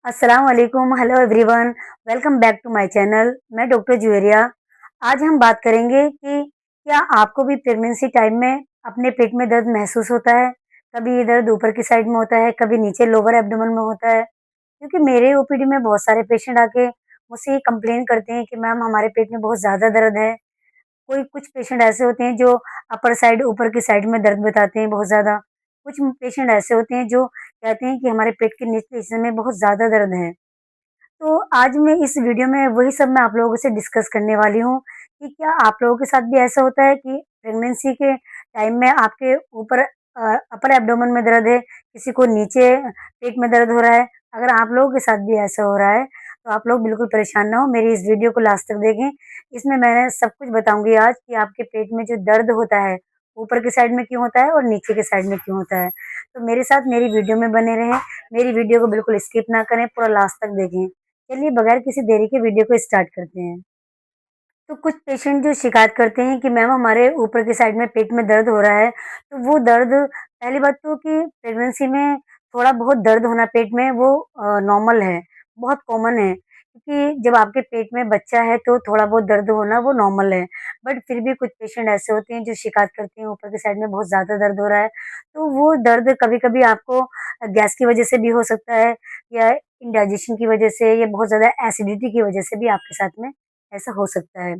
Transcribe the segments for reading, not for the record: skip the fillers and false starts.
अस्सलाम वालेकुम, hello everyone, welcome back to my channel. मैं डॉक्टर जुवेरिया। आज हम बात करेंगे कि क्या आपको भी प्रेगनेंसी टाइम में अपने पेट में दर्द महसूस होता है? कभी ये दर्द ऊपर की साइड में होता है, कभी नीचे लोअर एब्डोमेन में होता है। क्योंकि मेरे ओपीडी में बहुत सारे पेशेंट आके मुझसे ये कंप्लेन करते हैं कि मैम हमारे पेट में बहुत ज़्यादा दर्द है। कोई कुछ पेशेंट ऐसे होते हैं जो अपर साइड ऊपर की साइड में दर्द बताते हैं बहुत ज़्यादा। कुछ पेशेंट ऐसे होते हैं जो कहते हैं कि हमारे पेट के निचले हिस्से में बहुत ज़्यादा दर्द है। तो आज मैं इस वीडियो में वही सब मैं आप लोगों से डिस्कस करने वाली हूँ कि क्या आप लोगों के साथ भी ऐसा होता है कि प्रेगनेंसी के टाइम में आपके ऊपर अपर एब्डोमेन में दर्द है, किसी को नीचे पेट में दर्द हो रहा है। अगर आप लोगों के साथ भी ऐसा हो रहा है, तो आप लोग बिल्कुल परेशान ना हो, मेरी इस वीडियो को लास्ट तक देखें। इसमें मैं सब कुछ बताऊँगी आज कि आपके पेट में जो दर्द होता है, ऊपर की साइड में क्यों होता है और नीचे की साइड में क्यों होता है। तो मेरे साथ मेरी वीडियो में बने रहें, मेरी वीडियो को बिल्कुल स्किप ना करें, पूरा लास्ट तक देखें। चलिए बगैर किसी देरी के वीडियो को स्टार्ट करते हैं। तो कुछ पेशेंट जो शिकायत करते हैं कि मैम हमारे ऊपर की साइड में पेट में दर्द हो रहा है, तो वो दर्द पहली बात तो कि प्रेगनेंसी में थोड़ा बहुत दर्द होना पेट में वो नॉर्मल है, बहुत कॉमन है। क्योंकि जब आपके पेट में बच्चा है तो थोड़ा बहुत दर्द होना वो नॉर्मल है। बट फिर भी कुछ पेशेंट ऐसे होते हैं जो शिकायत करते हैं ऊपर की साइड में बहुत ज़्यादा दर्द हो रहा है, तो वो दर्द कभी-कभी आपको गैस की वजह से भी हो सकता है या इंडाइजेशन की वजह से या बहुत ज़्यादा एसिडिटी की वजह से भी आपके साथ में ऐसा हो सकता है।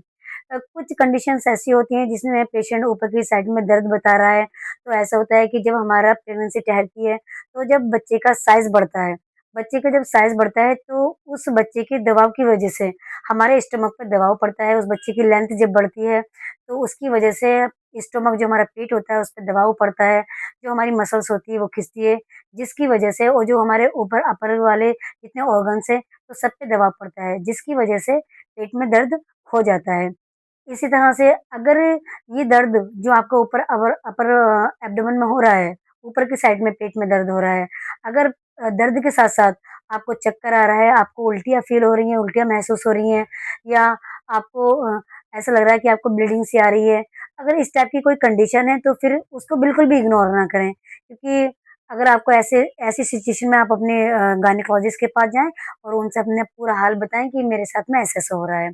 कुछ कंडीशंस ऐसी होती हैं जिसमें पेशेंट ऊपर की साइड में दर्द बता रहा है, तो ऐसा होता है कि जब हमारा प्रेगनेंसी ठहरती है, तो जब बच्चे का साइज़ बढ़ता है, बच्चे का जब साइज़ बढ़ता है तो उस बच्चे के दबाव की वजह से हमारे स्टमक पे दबाव पड़ता है, उस बच्चे की लेंथ जब बढ़ती है, तो उसकी वजह से स्टमक जो हमारा पेट होता है उस पे दबाव पड़ता है, जो हमारी मसल्स होती है वो खिंचती है, जिसकी वजह से और जो हमारे ऊपर अपर वाले जितने ऑर्गन्स हैं, तो सब पे दबाव पड़ता है, जिसकी वजह से पेट में दर्द हो जाता है। इसी तरह से अगर ये दर्द जो आपको ऊपर अवर अपर एब्डोमेन में हो रहा है, ऊपर की साइड में पेट में दर्द हो रहा है, अगर दर्द के साथ-साथ आपको चक्कर आ रहा है, आपको उल्टियाँ फ़ील हो रही हैं, उल्टियाँ महसूस हो रही हैं या आपको ऐसा लग रहा है कि आपको ब्लीडिंग सी आ रही है, अगर इस टाइप की कोई कंडीशन है तो फिर उसको बिल्कुल भी इग्नोर ना करें। क्योंकि अगर आपको ऐसे ऐसी सिचुएशन में आप अपने गायनेकोलॉजिस्ट के पास जाएँ और उनसे अपना पूरा हाल बताएँ कि मेरे साथ में ऐसा-ऐसा हो रहा है।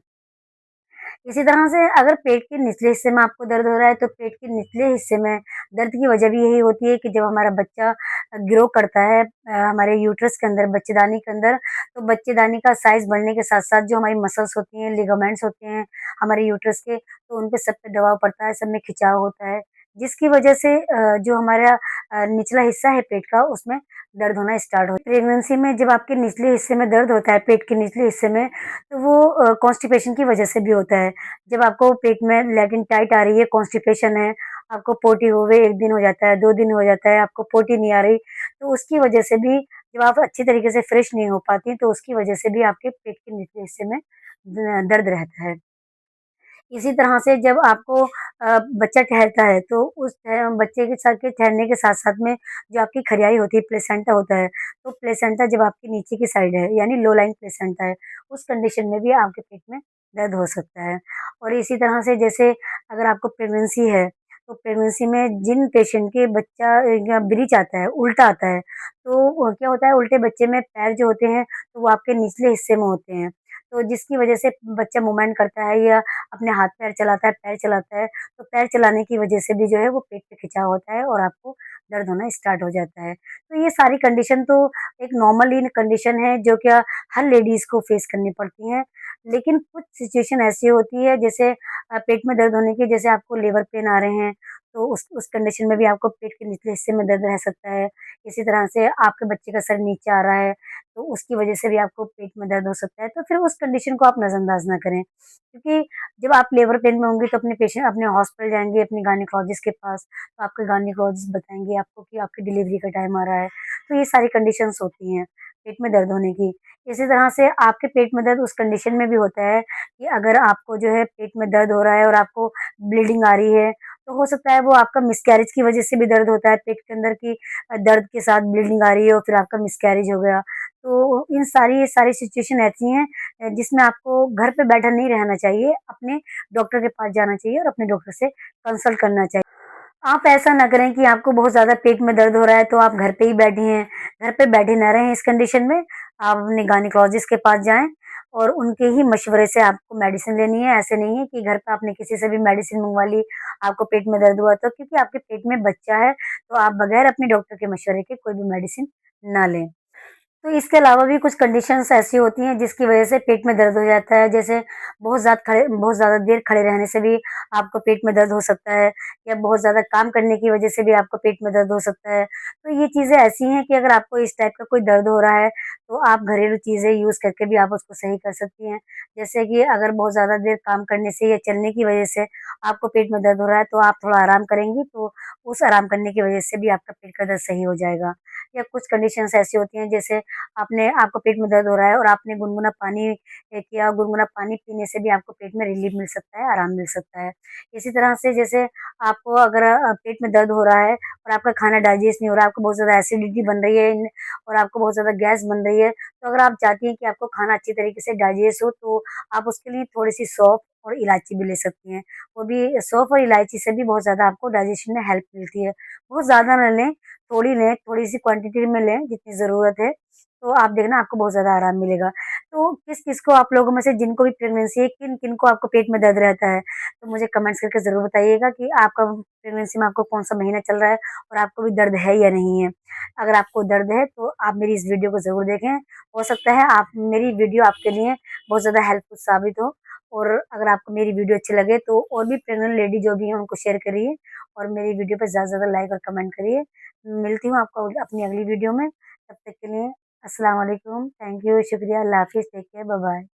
इसी तरह से अगर पेट के निचले हिस्से में आपको दर्द हो रहा है, तो पेट के निचले हिस्से में दर्द की वजह भी यही होती है कि जब हमारा बच्चा ग्रो करता है हमारे यूट्रस के अंदर, बच्चेदानी के अंदर, तो बच्चेदानी का साइज़ बढ़ने के साथ-साथ जो हमारी मसल्स होती हैं, लिगामेंट्स होते हैं हमारे यूट्रस के, तो उन पे सब पे दबाव पड़ता है, सब में खिंचाव होता है, जिसकी वजह से जो हमारा निचला हिस्सा है पेट का, उसमें दर्द होना स्टार्ट हो प्रेगनेंसी में जब आपके निचले हिस्से में दर्द होता है, पेट के निचले हिस्से में, तो वो कॉन्स्टिपेशन की वजह से भी होता है। जब आपको पेट में लैट्रिन टाइट आ रही है, कॉन्स्टिपेशन है, आपको पोटी हुए 1 दिन हो जाता है, 2 दिन हो जाता है, आपको पोटी नहीं आ रही, तो उसकी वजह से भी जब आप अच्छी तरीके से फ्रेश नहीं हो पाती, तो उसकी वजह से भी आपके पेट के निचले हिस्से में द दर्द रहता है। इसी तरह से जब आपको बच्चा ठहरता है तो उस बच्चे के साथ के ठहरने के साथ-साथ में जो आपकी खरियाई होती है, प्लेसेंटा होता है, तो प्लेसेंटा जब आपकी नीचे की साइड है, यानी लो लाइंग प्लेसेंटा है, उस कंडीशन में भी आपके पेट में दर्द हो सकता है। और इसी तरह से जैसे अगर आपको प्रेगनेंसी है, तो प्रेगनेंसी में जिन पेशेंट के बच्चा या ब्रीच आता है, उल्टा आता है, तो क्या होता है उल्टे बच्चे में पैर जो होते हैं, तो वो आपके निचले हिस्से में होते हैं। तो जिसकी वजह से बच्चा मूवमेंट करता है या अपने हाथ-पैर चलाता है, पैर चलाता है, तो पैर चलाने की वजह से भी जो है वो पेट पे खिंचाव होता है और आपको दर्द होना स्टार्ट हो जाता है। तो ये सारी कंडीशन तो एक नॉर्मल ही कंडीशन है जो क्या हर लेडीज़ को फेस करनी पड़ती हैं। लेकिन कुछ सिचुएशन ऐसी होती है जैसे पेट में दर्द होने की जैसे आपको लेबर पेन आ रहे हैं, तो उस कंडीशन में भी आपको पेट के निचले हिस्से में दर्द रह सकता है। इसी तरह से आपके बच्चे का सर नीचे आ रहा है, तो उसकी वजह से भी आपको पेट में दर्द हो सकता है। तो फिर उस कंडीशन को आप नज़रअंदाज ना करें। क्योंकि जब आप लेबर पेन में होंगे तो अपने हॉस्पिटल जाएँगे, अपने गायनेकोलॉजिस्ट के पास, तो आपके गायनेकोलॉजिस्ट बताएँगे आपको कि आपकी डिलीवरी का टाइम आ रहा है। तो ये सारी कंडीशंस होती हैं पेट में दर्द होने की। इसी तरह से आपके पेट में दर्द उस कंडीशन में भी होता है कि अगर आपको जो है पेट में दर्द हो रहा है और आपको ब्लीडिंग आ रही है, तो हो सकता है वो आपका मिसकैरेज की वज़ह से भी दर्द होता है पेट के अंदर की दर्द के साथ ब्लीडिंग आ रही है और फिर आपका मिसकैरेज हो गया। तो इन सारी ये सारी सिचुएशन ऐसी हैं जिसमें आपको घर पे बैठा नहीं रहना चाहिए, अपने डॉक्टर के पास जाना चाहिए और अपने डॉक्टर से कंसल्ट करना चाहिए। आप ऐसा ना करें कि आपको बहुत ज़्यादा पेट में दर्द हो रहा है तो आप घर पे ही बैठे हैं, घर पे बैठे ना रहें इस कंडीशन में। आप अपने गायनेकोलॉजिस्ट के पास जाएँ और उनके ही मशवरे से आपको मेडिसिन लेनी है। ऐसे नहीं है कि घर पे आपने किसी से भी मेडिसिन मँगवा ली, आपको पेट में दर्द हुआ तो क्योंकि आपके पेट में बच्चा है, तो आप बगैर अपने डॉक्टर के मशवरे के कोई भी मेडिसिन ना लें। तो इसके अलावा भी कुछ कंडीशंस ऐसी होती हैं जिसकी वजह से पेट में दर्द हो जाता है, जैसे बहुत ज़्यादा देर खड़े रहने से भी आपको पेट में दर्द हो सकता है या बहुत ज़्यादा काम करने की वजह से भी आपको पेट में दर्द हो सकता है। तो ये चीज़ें ऐसी हैं कि अगर आपको इस टाइप का कोई दर्द हो रहा है, तो आप घरेलू चीज़ें यूज़ करके भी आप उसको सही कर सकती हैं। जैसे कि अगर बहुत ज़्यादा देर काम करने से या चलने की वजह से आपको पेट में दर्द हो रहा है, तो आप थोड़ा आराम करेंगी, तो उस आराम करने की वजह से भी आपका पेट का दर्द सही हो जाएगा। या कुछ कंडीशंस ऐसी होती हैं जैसे आपको पेट में दर्द हो रहा है और आपने गुनगुना पानी किया, गुनगुना पानी पीने से भी आपको पेट में रिलीफ मिल सकता है, आराम मिल सकता है। इसी तरह से जैसे आपको अगर पेट में दर्द हो रहा है और आपका खाना डाइजेस्ट नहीं हो रहा है, आपको बहुत ज़्यादा एसिडिटी बन रही है और आपको बहुत ज़्यादा गैस बन रही है, तो अगर आप चाहती हैं कि आपको खाना अच्छी तरीके से डाइजेस्ट हो, तो आप उसके लिए थोड़ी-सी सौंफ और इलायची भी ले सकती हैं। वो भी सौंफ और इलायची से भी बहुत ज़्यादा आपको डाइजेशन में हेल्प मिलती है। बहुत ज़्यादा ना लें, थोड़ी लें, थोड़ी-सी क्वांटिटी में लें जितनी ज़रूरत है, तो आप देखना आपको बहुत ज़्यादा आराम मिलेगा। तो किस-किस को आप लोगों में से जिनको भी प्रेगनेंसी है, किन-किन को आपको पेट में दर्द रहता है? तो मुझे कमेंट्स करके ज़रूर बताइएगा कि आपका प्रेगनेंसी में आपको कौन-सा महीना चल रहा है और आपको भी दर्द है या नहीं है? अगर आपको दर्द है तो आप मेरी इस वीडियो को ज़रूर देखें। हो सकता है आप मेरी वीडियो आपके लिए बहुत ज़्यादा हेल्पफुल साबित हो और अगर आपको मेरी वीडियो अच्छी लगे तो और भी प्रेग्नेंट लेडी जो भी हैं उनको शेयर करिए और मेरी वीडियो पे ज़्यादा से ज़्यादा लाइक और कमेंट करिए। मिलती हूँ आपको अपनी अगली वीडियो में। तब तक के लिए अस्सलाम वालेकुम, थैंक यू, शुक्रिया, अल्लाह हाफ़िज़, टेक केयर, बाय बाय।